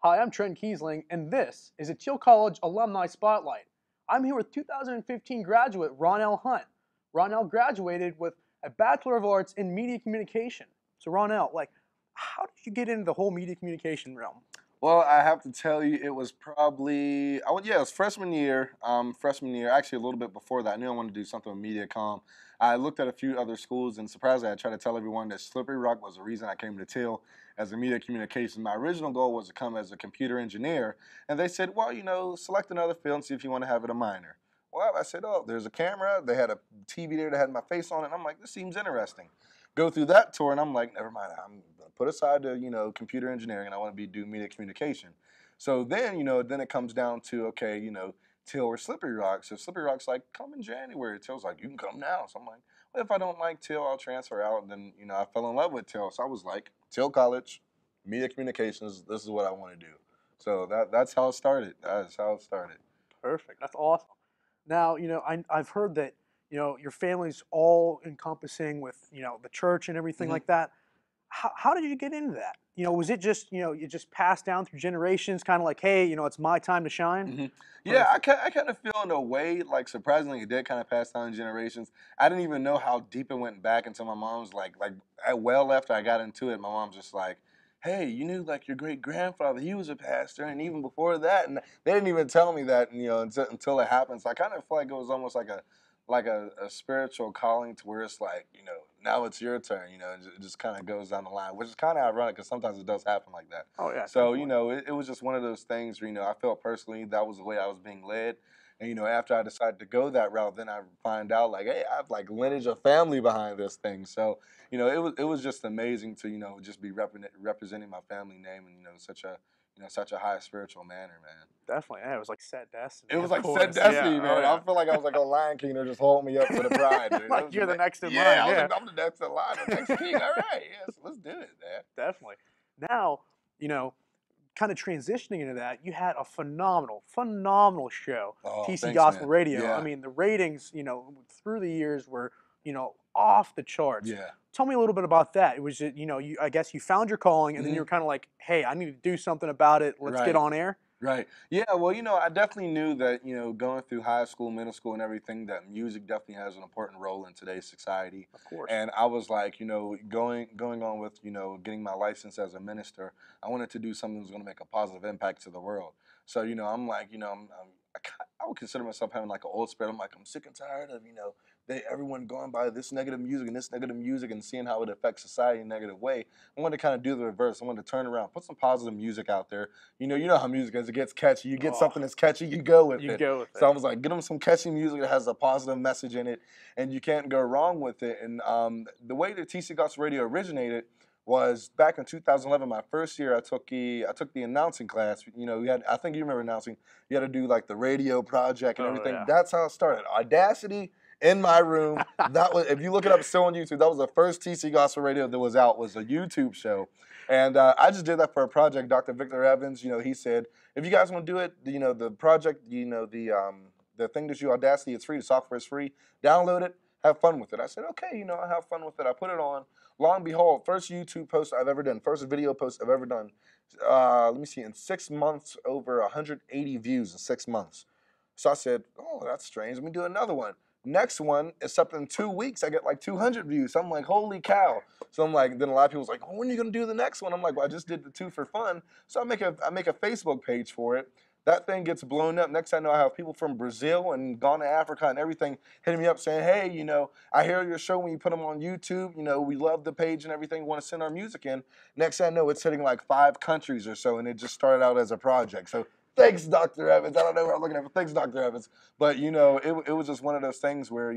Hi, I'm Trent Kiesling, and this is a Thiel College Alumni Spotlight. I'm here with 2015 graduate Ronnell Hunt. Ronnell graduated with a Bachelor of Arts in Media Communication. So Ronnell, how did you get into the whole media communication realm? Well, I have to tell you, it was probably, it was freshman year. Actually a little bit before that. I knew I wanted to do something with MediaCom. I looked at a few other schools, and surprisingly, I tried to tell everyone that Slippery Rock was the reason I came to Thiel as a media communication. My original goal was to come as a computer engineer, and they said, well, select another field and see if you want to have it a minor. Well, I said, oh, there's a camera. They had a TV there that had my face on it, and I'm like, this seems interesting. Go through that tour, and I'm like, never mind. I'm gonna put aside the computer engineering, and I want to do media communication. So then it comes down to okay, Till or Slippery Rock. So Slippery Rock's like, come in January. Till's like, you can come now. So I'm like, well, if I don't like Till, I'll transfer out. And then I fell in love with Till. So I was like, Thiel College, media communications. This is what I want to do. So that's how it started. That's how it started. Perfect. That's awesome. Now, I've heard that, your family's all encompassing with, the church and everything Mm-hmm. like that. How did you get into that? Was it just, you just passed down through generations, kind of like, hey, it's my time to shine? Hmm. Or Yeah, I kind of feel in a way like surprisingly it did kind of pass down generations. I didn't even know how deep it went back until my mom's well after I got into it. My mom's just like, "Hey, you knew like your great grandfather, he was a pastor, and even before that." And they didn't even tell me that, until it happened. So I kind of feel like it was almost like a spiritual calling to where it's like, now it's your turn, and it just kind of goes down the line, which is kind of ironic because sometimes it does happen like that. oh yeah, So, definitely. it was just one of those things where, I felt personally that was the way I was being led. And, after I decided to go that route, then I find out like, hey, I have like lineage of family behind this thing. So, it was just amazing to, just be representing my family name in, such a high spiritual manner, man. Definitely. Yeah, it was like set It destiny, was of like said course. Yeah. destiny, Oh man. I yeah. feel like I was like a Lion King. They're just holding me up for the pride, dude. It Like was you're the next in yeah, line. I was Yeah, like, I'm the next in line, the next king. All right, yes, let's do it, man. definitely. Now, you know, kind of transitioning into that, you had a phenomenal show, Oh, TC thanks, Gospel man. Radio. I Yeah, mean, the ratings, through the years were, off the charts. yeah. Tell me a little bit about that. It was, I guess you found your calling, and then you Hmm. were kind of like, hey, I need to do something about it. Let's get Right. on air. Right. Yeah, well, I definitely knew that, going through high school, middle school, and everything, that music definitely has an important role in today's society. Of course. And I was like, going on with, getting my license as a minister, I wanted to do something that was going to make a positive impact to the world. So, I'm like, I would consider myself having like an old spirit. I'm like, I'm sick and tired of, everyone going by this negative music and seeing how it affects society in a negative way. I wanted to kind of do the reverse. I wanted to turn around, put some positive music out there. You know how music is. It gets catchy. You get Oh, something that's catchy, you go with you it. go with So it. I was like, get them some catchy music that has a positive message in it, and you can't go wrong with it. And the way that TC Gospel Radio originated was back in 2011. My first year, I took the announcing class. We had, I think you remember announcing. You had to do like the radio project and Oh everything. yeah. That's how it started. Audacity in my room. That was, if you look it up still on YouTube, that was the first TC Gospel Radio that was out. Was a YouTube show. And I just did that for a project. Dr. Victor Evans, he said, if you guys want to do it, the project, the thing that you Audacity, it's free. The software is free. Download it. Have fun with it. I said, okay, I have fun with it. I put it on. Lo and behold, first YouTube post I've ever done, first video post I've ever done. Let me see, in 6 months, over 180 views in 6 months. So I said, oh, that's strange. Let me do another one. Next one, except in 2 weeks, I get like 200 views. So I'm like, holy cow. So I'm like, then a lot of people's like, well, when are you gonna do the next one? I'm like, well, I just did the two for fun. So I make a Facebook page for it. That thing gets blown up. Next thing I know, I have people from Brazil and gone to Africa and everything hitting me up saying, hey, I hear your show when you put them on YouTube. We love the page and everything. We want to send our music in. Next thing I know, it's hitting like 5 countries or so, and it just started out as a project. So thanks, Dr. Evans. I don't know what I'm looking at, but thanks, Dr. Evans. But, it was just one of those things where,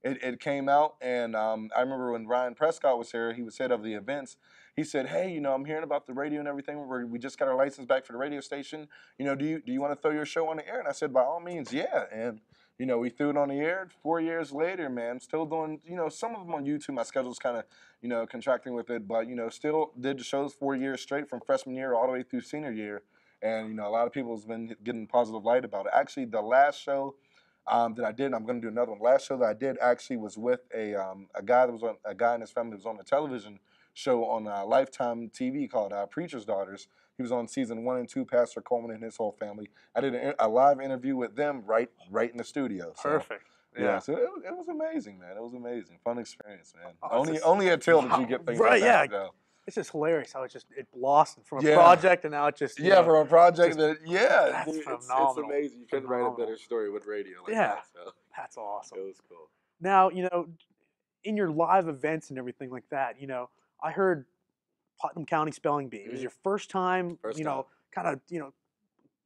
it came out. And I remember when Ryan Prescott was here, he was head of the events. He said, hey, I'm hearing about the radio and everything. We just got our license back for the radio station. Do you want to throw your show on the air? And I said, by all means, yeah. And, we threw it on the air. 4 years later, man, still doing, some of them on YouTube. My schedule's kind of, contracting with it. But, still did the shows 4 years straight from freshman year all the way through senior year. And, a lot of people has been getting positive light about it. Actually, the last show that I did, and I'm going to do another one. Last show that I did actually was with a guy and his family that was on the television show on Lifetime TV called Preacher's Daughters. He was on season 1 and 2. Pastor Coleman and his whole family. I did a live interview with them right in the studio. So, Perfect. yeah, so it was amazing, man. It was amazing, fun experience, man. Oh, only at Thiel did you get things like yeah. that. So. It's just hilarious how it blossomed from a project and now it just from a project that's dude, phenomenal. it's amazing. You couldn't write a better story with radio like that. So. That's awesome. It was cool. Now, in your live events and everything like that, I heard Putnam County Spelling Bee. It was your first time, kind of,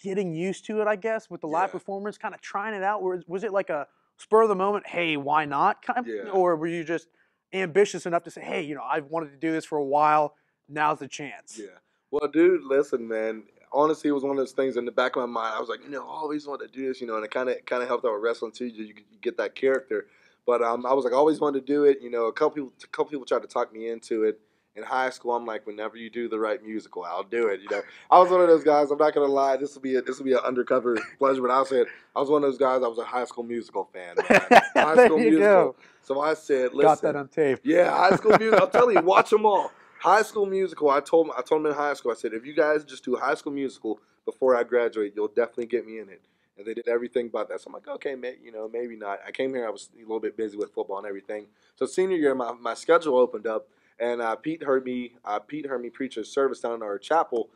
getting used to it, I guess, with the live performance, kind of trying it out. Was it like a spur of the moment, hey, why not? Or were you just ambitious enough to say, hey, I've wanted to do this for a while. Now's the chance. Yeah. Well, dude, listen, man. Honestly, it was one of those things in the back of my mind. I was like, I always wanted to do this, and it kind of helped out with wrestling too. You get that character. But I was like, I always wanted to do it. A couple people tried to talk me into it. In high school, I'm like, whenever you do the right musical, I'll do it. I was one of those guys. I'm not gonna lie. This will be an undercover pleasure, but I'll say it. I was one of those guys. I was a High School Musical fan. High School Musical. Go. So I said, listen. Got that on tape. Yeah, High School Musical. I'm telling you, watch them all. High School Musical. I told them in high school. I said, if you guys just do High School Musical before I graduate, you'll definitely get me in it. And they did everything but that. So I'm like, okay, maybe not. I came here. I was a little bit busy with football and everything. So senior year, my schedule opened up. And Pete heard me preach a service down in our chapel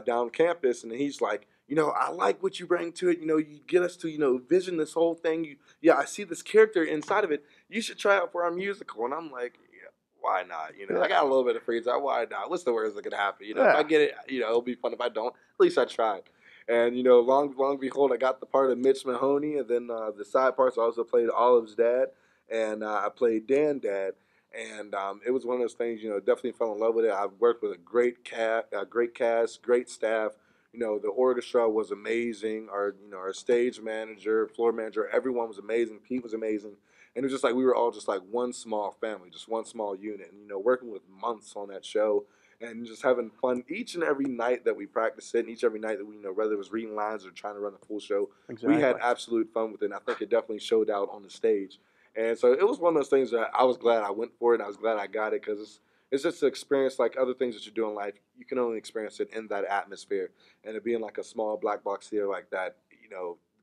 down campus, and he's like, I like what you bring to it. You get us to vision this whole thing. I see this character inside of it. You should try out for our musical. And I'm like, yeah, why not? I got a little bit of free time. Why not? What's the worst that could happen? If I get it, it'll be fun. If I don't, at least I tried. And long behold, I got the part of Mitch Mahoney, and then the side parts. I also played Olive's dad, and I played Dan's dad. And it was one of those things, definitely fell in love with it. I've worked with a great cast, great staff. The orchestra was amazing. Our stage manager, floor manager, everyone was amazing. Pete was amazing. And it was just like we were all just like one small family, just one small unit. And, working with months on that show and just having fun each and every night that we practiced it, and each every night that we, whether it was reading lines or trying to run a full show, we had absolute fun with it. And I think it definitely showed out on the stage. And so it was one of those things that I was glad I went for it, and I was glad I got it, because it's just an experience like other things that you do in life. You can only experience it in that atmosphere. And it being like a small black box theater like that,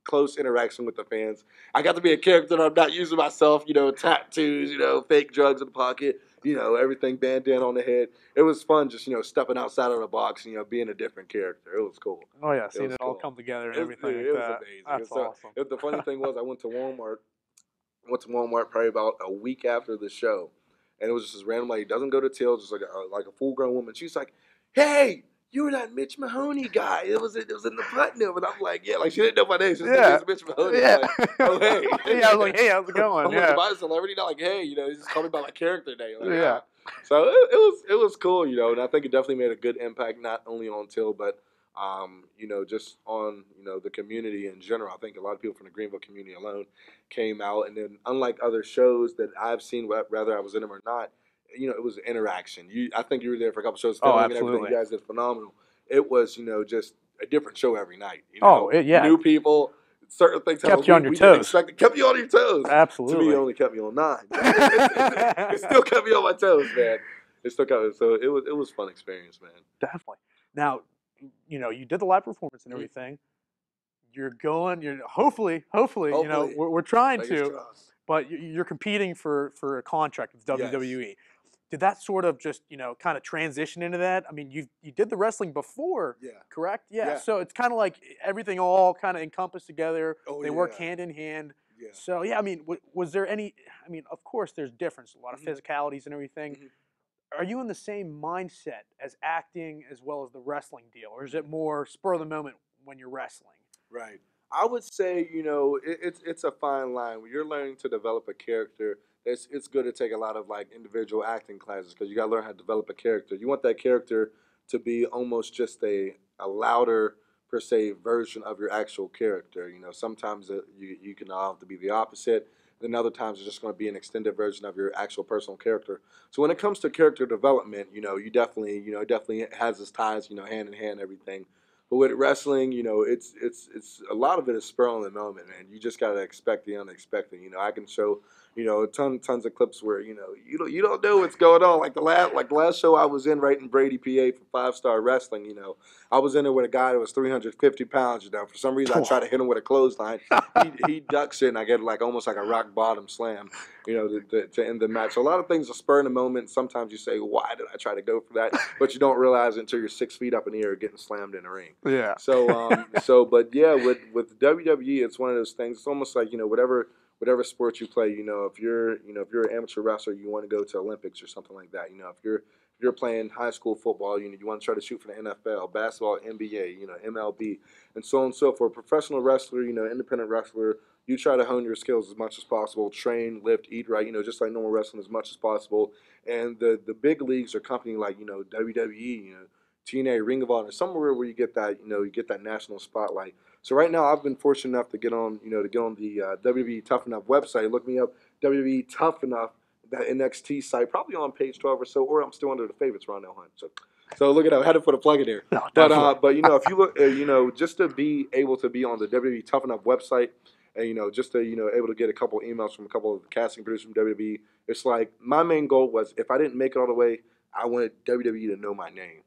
close interaction with the fans. I got to be a character that I'm not using myself, tattoos, fake drugs in the pocket, everything bandana on the head. It was fun just, stepping outside of the box, being a different character. It was cool. Oh, yeah, seeing it all come together and everything like that. It was amazing. That's awesome. The funny thing was I went to Walmart probably about a week after the show, and it was just this random lady. Doesn't go to Thiel, just like a full grown woman. She's like, "Hey, you were that Mitch Mahoney guy. It was in the Putnam." And I'm like, "Yeah," like she didn't know my name. She just Mitch Mahoney. Yeah. Like, oh hey. Yeah, I was like, "Hey, how's it going?" I'm like, if I was a celebrity, not like, "Hey," he just called me by my character name. Like, yeah. So it was cool, and I think it definitely made a good impact not only on Thiel but just on, the community in general. I think a lot of people from the Greenville community alone came out, and then unlike other shows that I've seen, whether I was in them or not, it was interaction. I think you were there for a couple shows filming and everything. You guys did phenomenal. It was, just a different show every night. New people, certain things kept you on your toes. Kept you on your toes. Absolutely. To me, it only kept me on 9. It still kept me on my toes, man. It still kept me. So it was a fun experience, man. Definitely. Now, you did the live performance and everything. You're hopefully, we're trying to, but you're competing for a contract with WWE. Yes. Did that sort of just, kind of transition into that? I mean, you did the wrestling before, correct? Yeah. So it's kind of like everything all kind of encompassed together. They work hand in hand. Yeah. So, I mean, was there any, of course there's difference, a lot of physicalities and everything. Are you in the same mindset as acting as well as the wrestling deal, or is it more spur of the moment when you're wrestling? Right. I would say, it's a fine line. When you're learning to develop a character, it's good to take a lot of like individual acting classes, because you got to learn how to develop a character. You want that character to be almost just a louder, per se, version of your actual character. Sometimes you can have to be the opposite. Then other times it's just going to be an extended version of your actual personal character. So when it comes to character development, you definitely has its ties, hand in hand, everything. But with wrestling, it's a lot of it is spur on the moment, man. You just gotta expect the unexpected. I can show tons of clips where you don't know what's going on. Like the last show I was in, right in Brady, PA, for 5 Star Wrestling. I was in there with a guy that was 350 pounds. For some reason I try to hit him with a clothesline. He ducks it, and I get like almost like a rock bottom slam. To end the match. So a lot of things are spur in the moment. Sometimes you say, "Why did I try to go for that?" But you don't realize it until you're 6 feet up in the air getting slammed in the ring. Yeah. But yeah, with WWE, it's one of those things. It's almost like whatever sport you play. If you're an amateur wrestler, you want to go to Olympics or something like that. If you're playing high school football, you want to try to shoot for the NFL, basketball, NBA, MLB, and so on and so forth. Professional wrestler, independent wrestler, you try to hone your skills as much as possible, train, lift, eat right, just like normal wrestling as much as possible. And the big leagues are company like, WWE, TNA, Ring of Honor, somewhere where you get that national spotlight. So right now I've been fortunate enough to get on the WWE Tough Enough website. Look me up, WWE Tough Enough, that NXT site, probably on page 12 or so, or I'm still under the favorites, Ronnell Hunt. So look it up. I had to put a plug in there. No, But definitely. if you look, just to be able to be on the WWE Tough Enough website, and just to able to get a couple emails from a couple of the casting producers from WWE, it's like my main goal was, if I didn't make it all the way, I wanted WWE to know my name.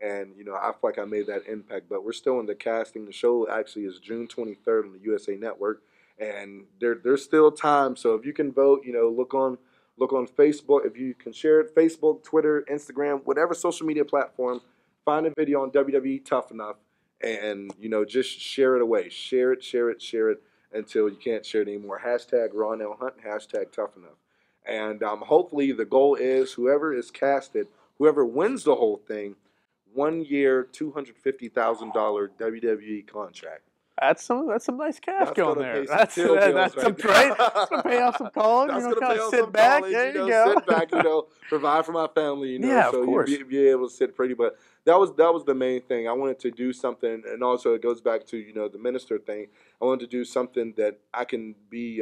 And I feel like I made that impact. But we're still in the casting. The show actually is June 23rd on the USA Network, and there's still time. So if you can vote, look on Facebook. If you can share it, Facebook, Twitter, Instagram, whatever social media platform, find a video on WWE Tough Enough, and just share it away. Share it, share it, share it until you can't share it anymore. Hashtag Ronnell Hunt. Hashtag Tough Enough. And hopefully the goal is whoever is casted, whoever wins the whole thing, 1 year, $250,000 WWE contract. That's some nice cash That's going gonna there. pay some Thiel bills, That's some right? right. It's gonna pay off some college. That's gonna Kind pay of off sit some back. college. There you go. Sit back. Provide for my family. Yeah, of So course. be able to sit pretty. But that was the main thing. I wanted to do something, and also it goes back to the minister thing. I wanted to do something that I can be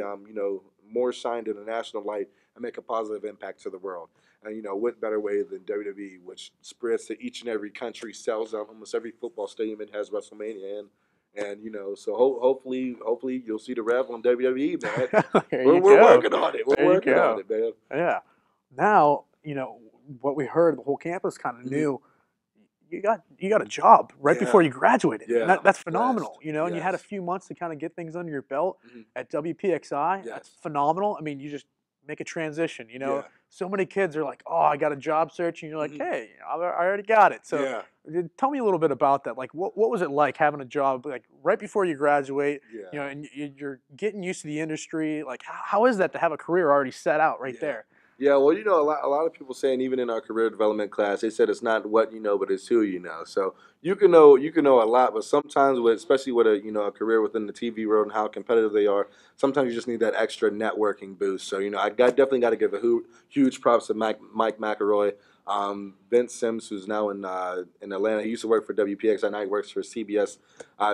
more shined in a national light and make a positive impact to the world. And what better way than WWE, which spreads to each and every country, sells out almost every football stadium it has WrestleMania in. And so hopefully you'll see the Rev on WWE, man. There We're you we're go. working on it. We're There you working on go. it, man. Yeah. Now what we heard. The whole campus kind of Mhm. knew. You got a job right before Yeah, you graduated. And yeah. that's Blessed. phenomenal. And you had a Yes. few months to kind of get things under your belt Mhm. at WPXI. That's Yes. phenomenal. I mean, you just make a transition. Yeah. So many kids are like, "Oh, I got a job search," and you're like, Mhm. "Hey, I already got it." So, Yeah. tell me a little bit about that. Like, what was it like having a job like right before you graduate? Yeah. And you're getting used to the industry. Like, how is that to have a career already set out right Yeah. there? Yeah, well, a lot of people saying, even in our career development class, they said it's not what you know, but it's who you know. So you can know a lot, but sometimes, especially with a career within the TV world and how competitive they are, sometimes you just need that extra networking boost. So definitely got to give a huge props to Mike McElroy, Vince Sims, who's now in Atlanta. He used to work for WPX. Now he works for CBS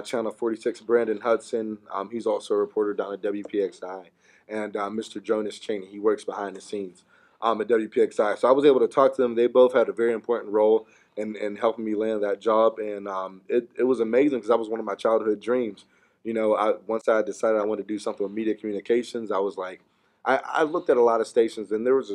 Channel 46. Brandon Hudson, he's also a reporter down at WPXI, and Mr. Jonas Cheney, he works behind the scenes at WPXI. So I was able to talk to them. They both had a very important role in helping me land that job. And it was amazing because that was one of my childhood dreams. Once I decided I wanted to do something with media communications, I was like, I looked at a lot of stations, and there was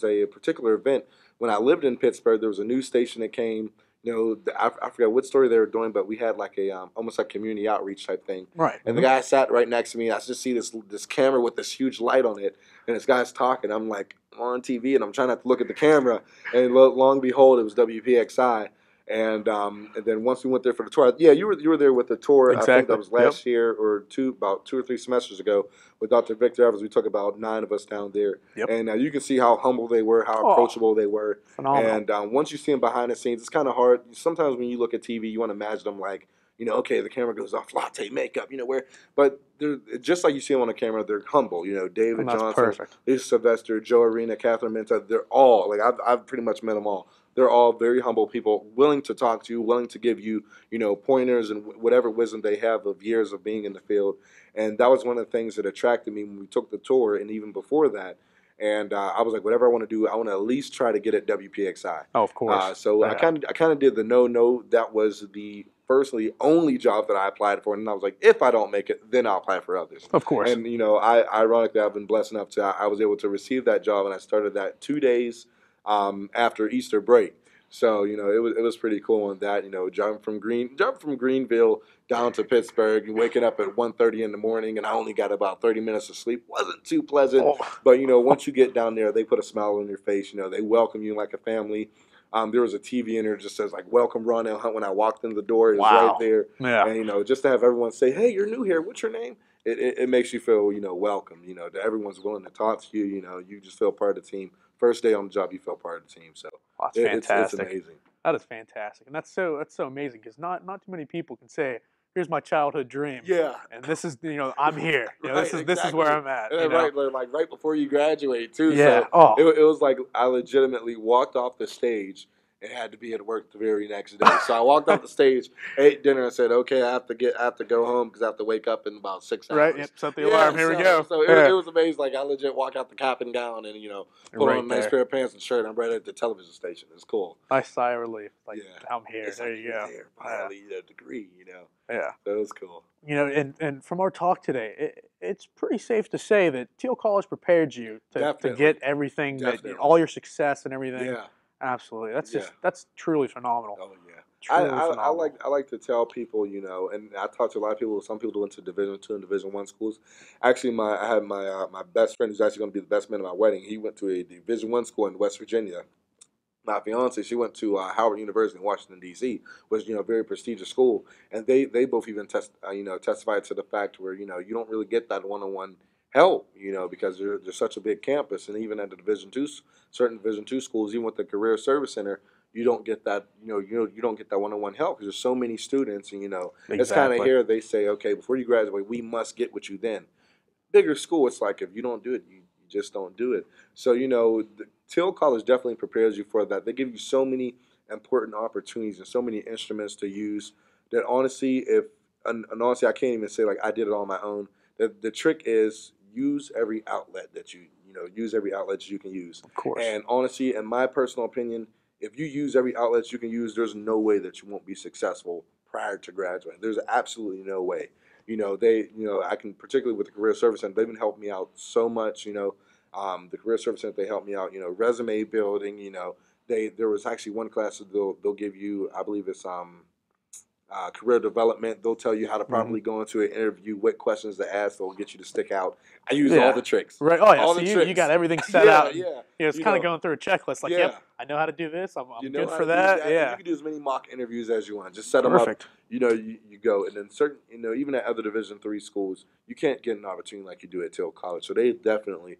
a particular event when I lived in Pittsburgh. There was a news station that came. I forgot what story they were doing, but we had like a almost like community outreach type thing. Right. And the guy sat right next to me. I just see this camera with this huge light on it, and this guy's talking. I'm like, I'm on TV, and I'm trying not to look at the camera. And long and behold, it was WPXI. And then once we went there for the tour, yeah, you were there with the tour. I think that Exactly. was Yep. last year or about 2 or 3 semesters ago with Dr. Victor Evans. We took about 9 of us down there, Yep. and you can see how humble they were, how Oh, approachable they were. phenomenal. And once you see them behind the scenes, it's kind of hard. Sometimes when you look at TV, you want to imagine them like, okay, the camera goes off, latte makeup, but they're just like you see them on the camera. They're humble, David And that's Johnson, perfect. Lisa Sylvester, Joe Arena, Catherine Minta. They're all like I've pretty much met them all. They're all very humble people, willing to talk to you, willing to give you, pointers and whatever wisdom they have of years of being in the field. And that was one of the things that attracted me when we took the tour, and even before that. And I was like, whatever I want to do, I want to at least try to get at WPXI. Oh, of course. So Yeah. I kind of did the no. That was the firstly only job that I applied for, and I was like, if I don't make it, then I'll apply for others. Of course. And ironically, I've been blessed enough to I was able to receive that job, and I started that 2 days after Easter break. So it was pretty cool on that. Jumping from Greenville down to Pittsburgh and waking up at 1:30 in the morning, and I only got about 30 minutes of sleep. Wasn't too pleasant, but once you get down there, they put a smile on your face. They welcome you like a family. There was a TV in there that just says like "Welcome Ronnell Hunt" when I walked in the door. It was right there, and just to have everyone say, "Hey, you're new here. What's your name?" It makes you feel welcome. That everyone's willing to talk to you. You just feel part of the team. First day on the job, you feel part of the team. So that's fantastic. It's amazing. That is fantastic, and that's so amazing because not too many people can say, "Here's my childhood dream." Yeah, and this is I'm here. Right, this is where I'm at. Right before you graduate too. Yeah. So it was like I legitimately walked off the stage and had to be at work the very next day. So I walked off the stage, ate dinner, and said, "Okay, I have to go home because I have to wake up in about 6 hours." Right. Yep. Set the alarm. Here we go. So it was amazing. Like I legit walk out the cap and gown and put on a nice pair of pants and shirt. I'm right at the television station. It's cool. Nice sigh of relief. Like I'm here. It's there you go. Finally, a degree. Yeah. That was cool. And from our talk today, it's pretty safe to say that Thiel College prepared you to get everything that all your success and everything. Yeah. Absolutely. That's truly phenomenal. Oh yeah. I like to tell people, and I talk to a lot of people. Some people went to Division II and Division I schools. Actually, I had my best friend who's actually going to be the best man at my wedding. He went to a Division I school in West Virginia. My fiance, she went to Howard University in Washington D.C., which a very prestigious school, and they both even testified to the fact where you don't really get that one-on-one help, because there's such a big campus, and even at the certain Division II schools, even with the Career Service Center, you don't get that you don't get that one-on-one help because there's so many students, and it's kind of here they say, okay, before you graduate, we must get with you then. Bigger school, it's like if you don't do it, you just don't do it. So the Thiel College definitely prepares you for that. They give you so many important opportunities and so many instruments to use that honestly, honestly, I can't even say like I did it on my own. The trick is use every outlet that use every outlet you can use. Of course. And honestly, in my personal opinion, if you use every outlet you can use, there's no way that you won't be successful prior to graduating. There's absolutely no way. I can, particularly with the Career Service Center, they've been helping me out so much. The Career Service Center, they helped me out. Resume building. There was actually one class that they'll give you. I believe it's career development. They'll tell you how to properly go into an interview, what questions to ask. They'll get you to stick out. I use all the tricks. Right. Oh yeah. All So the tricks. You got everything set out. Yeah. It's kind of going through a checklist. Like, yep, I know how to do this. I'm good for that. Yeah. You can do as many mock interviews as you want. Just set them Perfect. up. You go, and then certain, even at other Division III schools, you can't get an opportunity like you do at Thiel College. So they definitely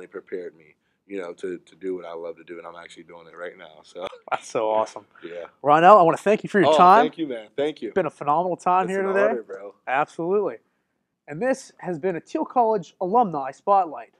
prepared me, to do what I love to do, and I'm actually doing it right now. So that's so awesome. Yeah. Ronnell, I want to thank you for your time. Thank you, man. Thank you. It's been a phenomenal time here today. Honor, bro. Absolutely. And this has been a Thiel College Alumni Spotlight.